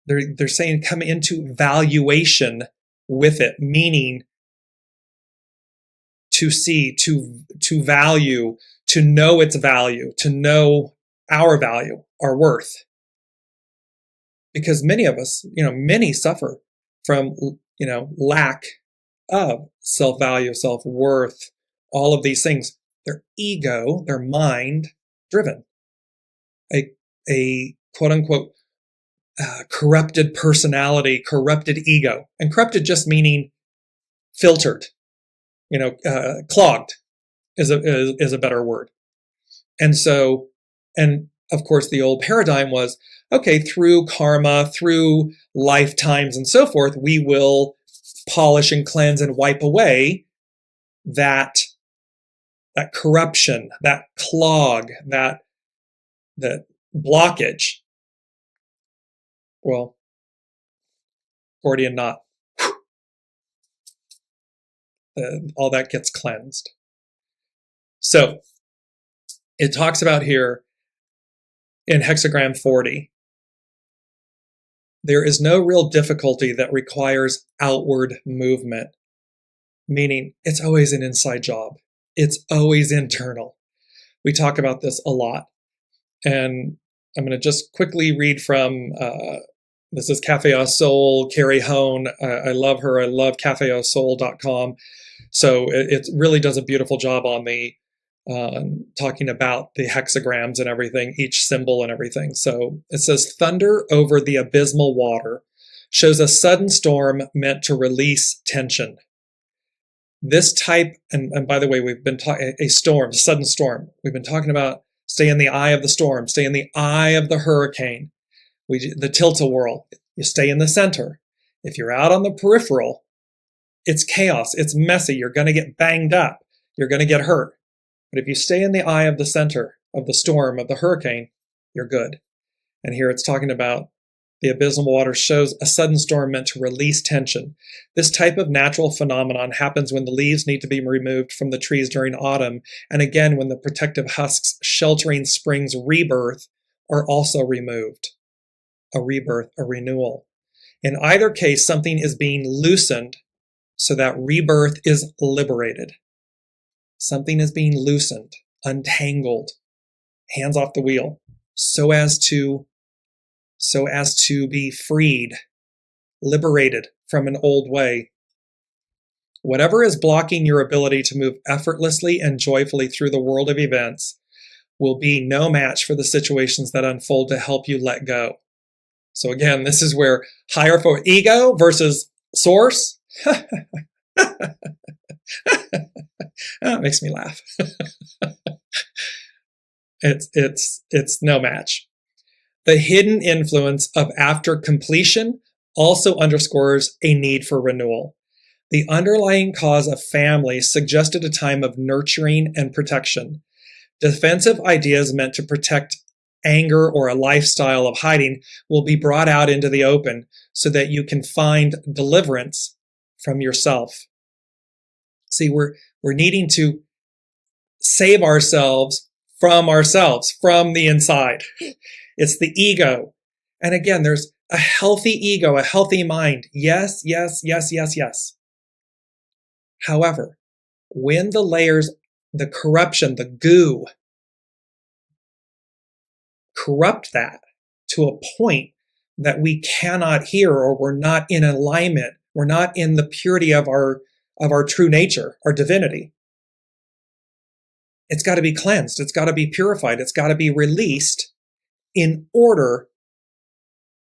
they're saying come into valuation with it, meaning to see, to value, to know its value, to know our value, our worth. Because many of us, many suffer from, lack of self-value, self-worth, all of these things. They're ego, they're mind driven. A quote unquote corrupted personality, corrupted ego. And corrupted just meaning filtered, clogged is a better word. And so, and of course the old paradigm was, okay, through karma, through lifetimes and so forth, we will polish and cleanse and wipe away that corruption, that clog, that blockage. Well, Gordian knot. All that gets cleansed. So it talks about here in hexagram 40, there is no real difficulty that requires outward movement, meaning it's always an inside job. It's always internal. We talk about this a lot. And I'm going to just quickly read from, this is Cafe au Sol, Carrie Hone. I love her. I love cafeausol.com. So it really does a beautiful job on the talking about the hexagrams and everything, each symbol and everything. So it says, thunder over the abysmal water shows a sudden storm meant to release tension. This type, and by the way, we've been talking, a storm, sudden storm. We've been talking about stay in the eye of the storm, stay in the eye of the hurricane, the tilt-a-whirl. You stay in the center. If you're out on the peripheral, it's chaos, it's messy, you're going to get banged up, you're going to get hurt. But if you stay in the eye of the center of the storm, of the hurricane, you're good. And here it's talking about the abysmal water shows a sudden storm meant to release tension. This type of natural phenomenon happens when the leaves need to be removed from the trees during autumn, and again when the protective husks sheltering spring's rebirth are also removed. A rebirth, a renewal. In either case, something is being loosened so that rebirth is liberated. Something is being loosened, untangled, hands off the wheel, so as to be freed, liberated from an old way. Whatever is blocking your ability to move effortlessly and joyfully through the world of events will be no match for the situations that unfold to help you let go. So again, this is where higher for ego versus source. That makes me laugh. It's no match. The hidden influence of after completion also underscores a need for renewal. The underlying cause of family suggested a time of nurturing and protection. Defensive ideas meant to protect anger or a lifestyle of hiding will be brought out into the open so that you can find deliverance from yourself. See, we're needing to save ourselves, from the inside. It's the ego. And again, there's a healthy ego, a healthy mind. Yes, yes, yes, yes, yes. However, when the layers, the corruption, the goo, corrupt that to a point that we cannot hear, or we're not in alignment, we're not in the purity of our of our true nature, our divinity. It's got to be cleansed. It's got to be purified. It's got to be released in order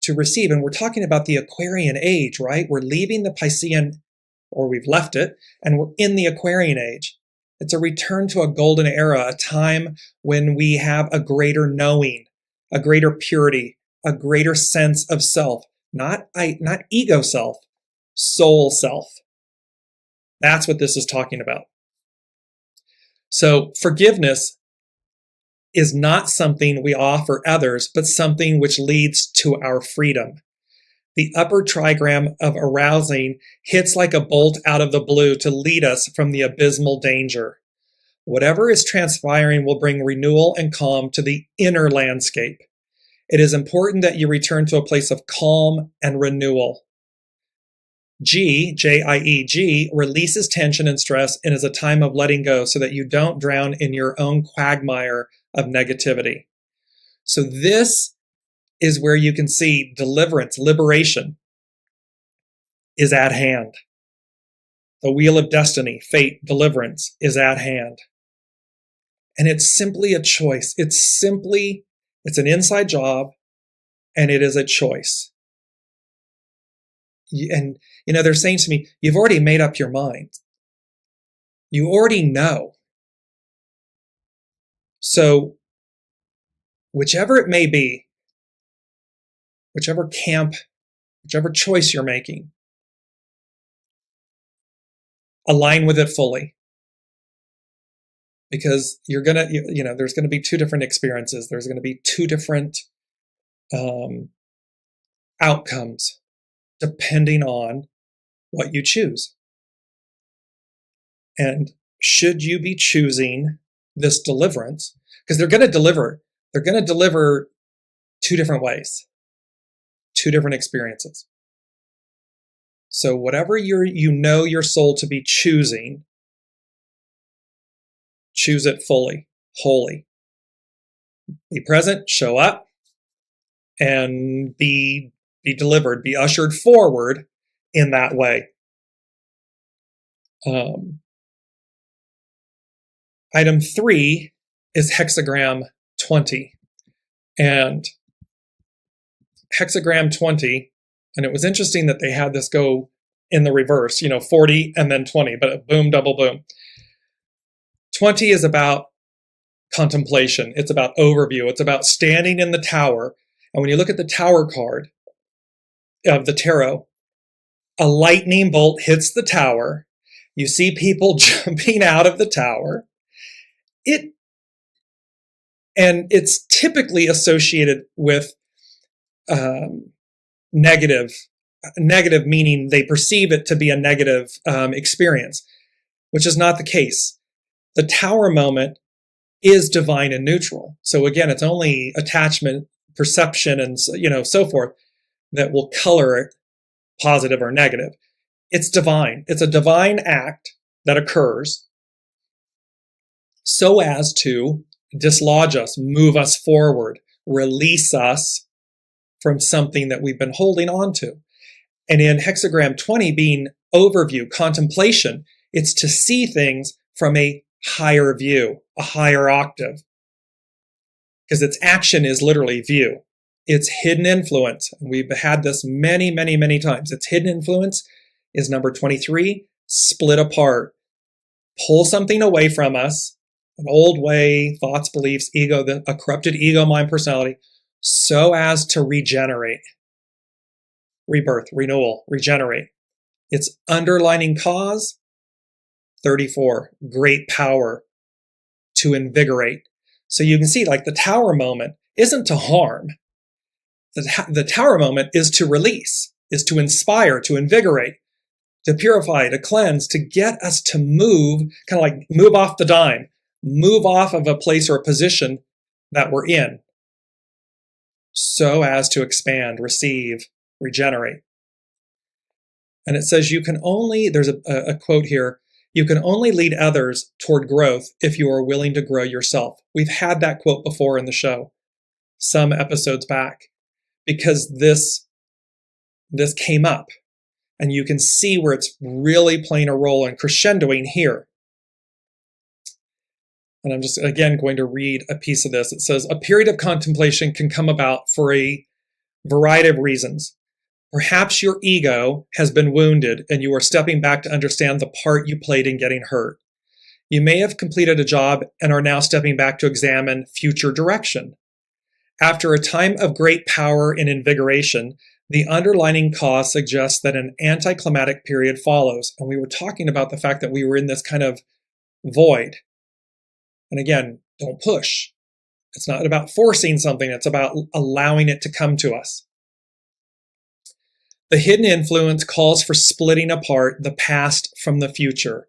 to receive. And we're talking about the Aquarian age, right? We're leaving the Piscean, or we've left it, and we're in the Aquarian age. It's a return to a golden era, a time when we have a greater knowing, a greater purity, a greater sense of self, not ego self, soul self. That's what this is talking about. So forgiveness is not something we offer others, but something which leads to our freedom. The upper trigram of arousing hits like a bolt out of the blue to lead us from the abysmal danger. Whatever is transpiring will bring renewal and calm to the inner landscape. It is important that you return to a place of calm and renewal. G, releases tension and stress and is a time of letting go so that you don't drown in your own quagmire of negativity. So this is where you can see deliverance, liberation is at hand. The wheel of destiny, fate, deliverance is at hand. And it's simply a choice. It's an inside job, and it is a choice. And, they're saying to me, you've already made up your mind. You already know. So, whichever it may be, whichever camp, whichever choice you're making, align with it fully. Because there's going to be two different experiences. There's going to be two different outcomes depending on what you choose. And should you be choosing this deliverance, because they're going to deliver two different ways, two different experiences. So whatever you know your soul to be choosing, choose it fully, wholly. Be present, show up, and be delivered, be ushered forward in that way. Item 3 is hexagram 20. And hexagram 20, and it was interesting that they had this go in the reverse, 40 and then 20, but boom, double boom. 20 is about contemplation. It's about overview. It's about standing in the tower. And when you look at the tower card of the tarot, a lightning bolt hits the tower. You see people jumping out of the tower. It's typically associated with negative meaning they perceive it to be a negative experience, which is not the case. The tower moment is divine and neutral. So again, it's only attachment, perception, and so forth that will color it positive or negative. It's divine. It's a divine act that occurs so as to dislodge us, move us forward, release us from something that we've been holding on to. And in hexagram 20 being overview, contemplation, it's to see things from a higher view, a higher octave. Because its action is literally view. It's hidden influence. And we've had this many, many, many times. Its hidden influence is number 23, split apart. Pull something away from us, an old way, thoughts, beliefs, ego, a corrupted ego, mind, personality, so as to regenerate. Rebirth, renewal, regenerate. Its underlining cause, 34, great power to invigorate. So you can see, like, the tower moment isn't to harm. The tower moment is to release, is to inspire, to invigorate, to purify, to cleanse, to get us to move, kind of like move off the dime, move off of a place or a position that we're in, so as to expand, receive, regenerate. And it says there's a quote here, you can only lead others toward growth if you are willing to grow yourself. We've had that quote before in the show, some episodes back, because this came up. And you can see where it's really playing a role and crescendoing here. And I'm just, again, going to read a piece of this. It says, a period of contemplation can come about for a variety of reasons. Perhaps your ego has been wounded and you are stepping back to understand the part you played in getting hurt. You may have completed a job and are now stepping back to examine future direction. After a time of great power and invigoration, the underlying cause suggests that an anticlimactic period follows. And we were talking about the fact that we were in this kind of void. And again, don't push. It's not about forcing something. It's about allowing it to come to us. The hidden influence calls for splitting apart the past from the future.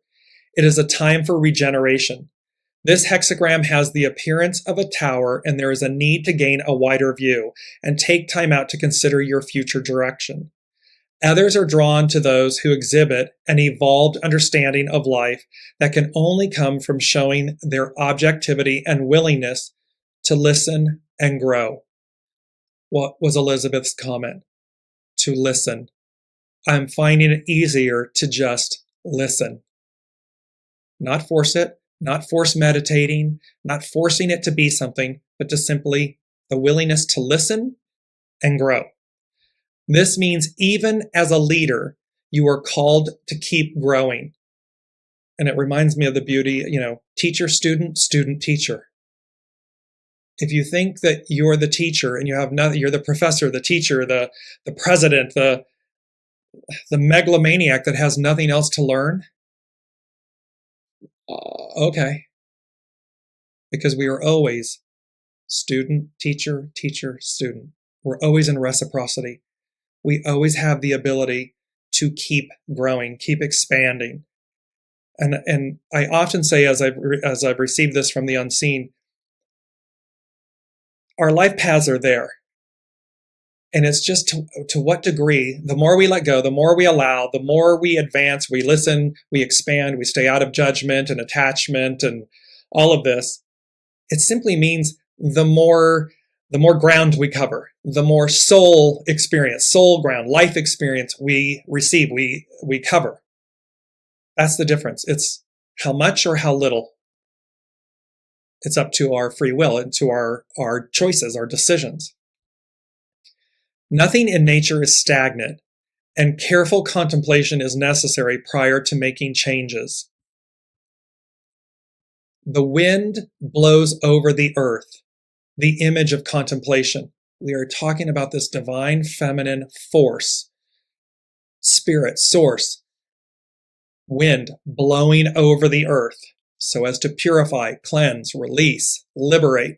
It is a time for regeneration. This hexagram has the appearance of a tower, and there is a need to gain a wider view and take time out to consider your future direction. Others are drawn to those who exhibit an evolved understanding of life that can only come from showing their objectivity and willingness to listen and grow. What was Elizabeth's comment? To listen. I'm finding it easier to just listen. Not force it, not force meditating, not forcing it to be something, but to simply the willingness to listen and grow. This means even as a leader, you are called to keep growing. And it reminds me of the beauty, teacher, student, student, teacher. If you think that you're the teacher and you have nothing, you're the professor, the teacher, the president, the megalomaniac that has nothing else to learn, okay. Because we are always student, teacher, teacher, student. We're always in reciprocity. We always have the ability to keep growing, keep expanding. And I often say, as I've received this from the unseen, our life paths are there. And it's just to what degree, the more we let go, the more we allow, the more we advance, we listen, we expand, we stay out of judgment and attachment and all of this. It simply means the more ground we cover, the more soul experience, soul ground, life experience we receive, we cover. That's the difference. It's how much or how little. It's up to our free will and to our choices, our decisions. Nothing in nature is stagnant, and careful contemplation is necessary prior to making changes. The wind blows over the earth, the image of contemplation. We are talking about this divine feminine force, spirit, source, wind blowing over the earth so as to purify, cleanse, release, liberate.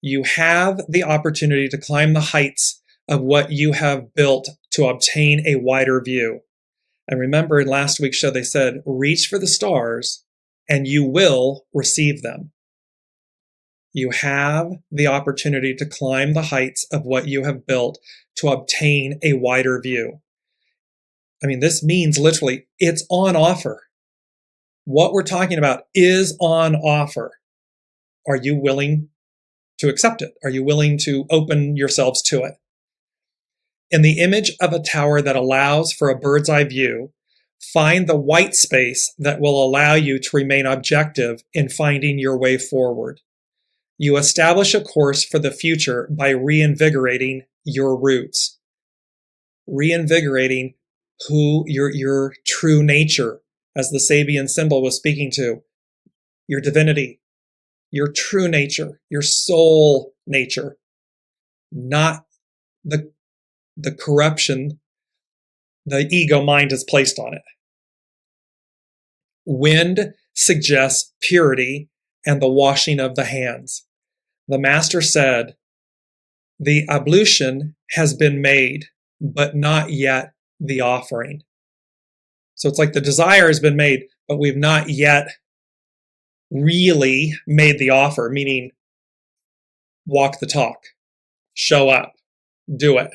You have the opportunity to climb the heights of what you have built to obtain a wider view. And remember, in last week's show, they said, reach for the stars and you will receive them. You have the opportunity to climb the heights of what you have built to obtain a wider view. I mean, this means literally it's on offer. What we're talking about is on offer. Are you willing to accept it? Are you willing to open yourselves to it? In the image of a tower that allows for a bird's eye view, find the white space that will allow you to remain objective in finding your way forward. You establish a course for the future by reinvigorating your roots, reinvigorating who your true nature, as the Sabian symbol was speaking to, your divinity, your true nature, your soul nature, not the corruption the ego mind has placed on it. Wind suggests purity and the washing of the hands. The master said, the ablution has been made, but not yet the offering. So it's like the desire has been made, but we've not yet really made the offer, meaning walk the talk, show up, do it.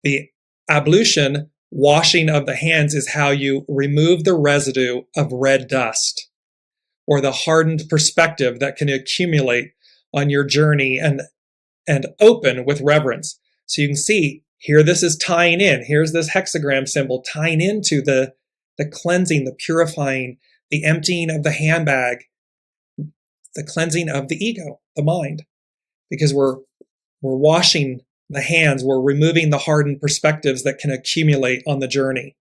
The ablution, washing of the hands, is how you remove the residue of red dust or the hardened perspective that can accumulate on your journey and open with reverence. So you can see Here this is tying in. Here's this hexagram symbol tying into the cleansing, the purifying, the emptying of the handbag, the cleansing of the ego, the mind, because we're washing the hands, we're removing the hardened perspectives that can accumulate on the journey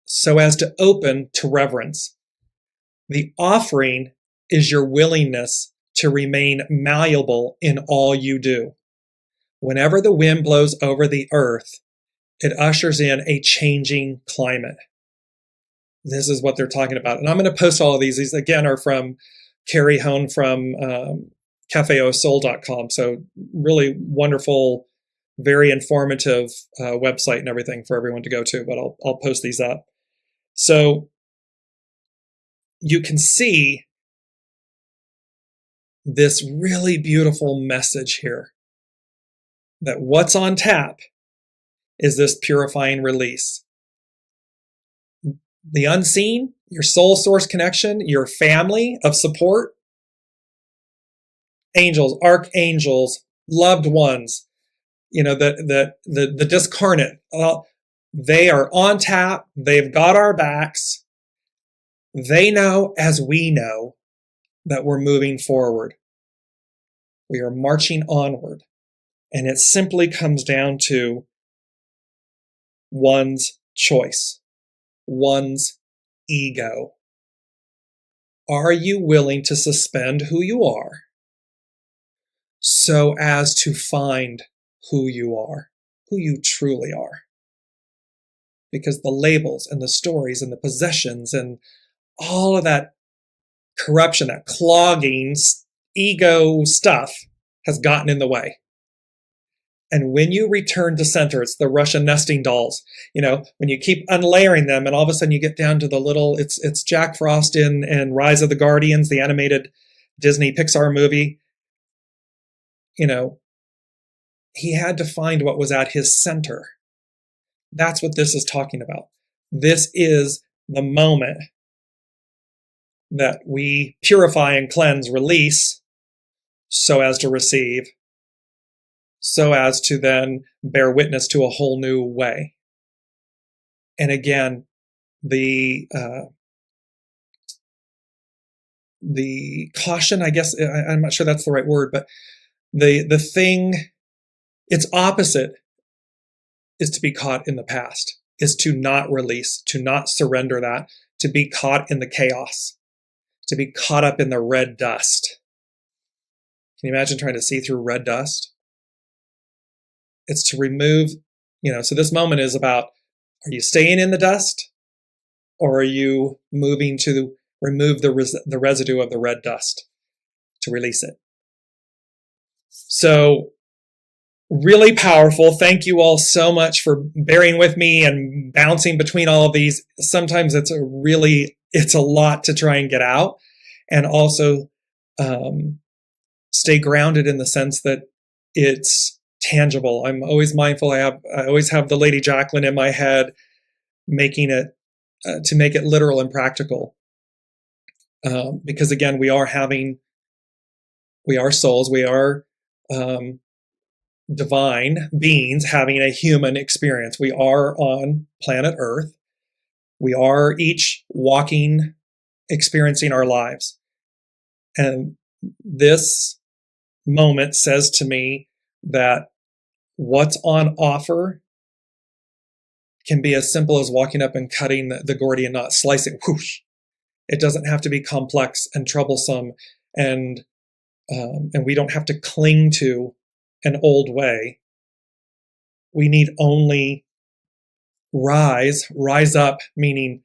so as to open to reverence. The offering is your willingness to remain malleable in all you do. Whenever the wind blows over the earth, it ushers in a changing climate. This is what they're talking about. And I'm going to post all of these. These, again, are from Carrie Hone from cafeausoul.com. So really wonderful, very informative website and everything for everyone to go to. But I'll post these up. So you can see this really beautiful message here, that what's on tap is this purifying release. The unseen, your soul source connection, your family of support, angels, archangels, loved ones, the discarnate, they are on tap. They've got our backs. They know, as we know, that we're moving forward. We are marching onward. And it simply comes down to one's choice, one's ego. Are you willing to suspend who you are so as to find who you are, who you truly are? Because the labels and the stories and the possessions and all of that corruption, that clogging ego stuff has gotten in the way. And when you return to center, it's the Russian nesting dolls. When you keep unlayering them and all of a sudden you get down to the little, it's Jack Frost in Rise of the Guardians, the animated Disney Pixar movie. He had to find what was at his center. That's what this is talking about. This is the moment that we purify and cleanse, release, so as to receive, so as to then bear witness to a whole new way. And again, the caution, I guess, I'm not sure that's the right word, but the thing, its opposite is to be caught in the past, is to not release, to not surrender that, to be caught in the chaos, to be caught up in the red dust. Can you imagine trying to see through red dust? It's to remove, so this moment is about, are you staying in the dust or are you moving to remove the residue of the red dust, to release it? So really powerful. Thank you all so much for bearing with me and bouncing between all of these. Sometimes it's a lot to try and get out, and also stay grounded in the sense that it's tangible. I'm always mindful. I always have the Lady Jacqueline in my head, making it to make it literal and practical. Because again, we are souls. We are divine beings having a human experience. We are on planet Earth. We are each walking, experiencing our lives. And this moment says to me that what's on offer can be as simple as walking up and cutting the Gordian knot, slicing, whoosh. It doesn't have to be complex and troublesome, and we don't have to cling to an old way. We need only rise up, meaning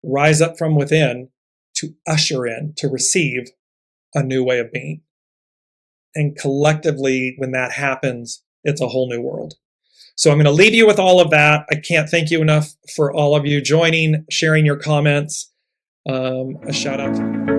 rise up from within to usher in, to receive a new way of being. And collectively, when that happens, it's a whole new world. So I'm going to leave you with all of that. I can't thank you enough for all of you joining, sharing your comments. A shout out to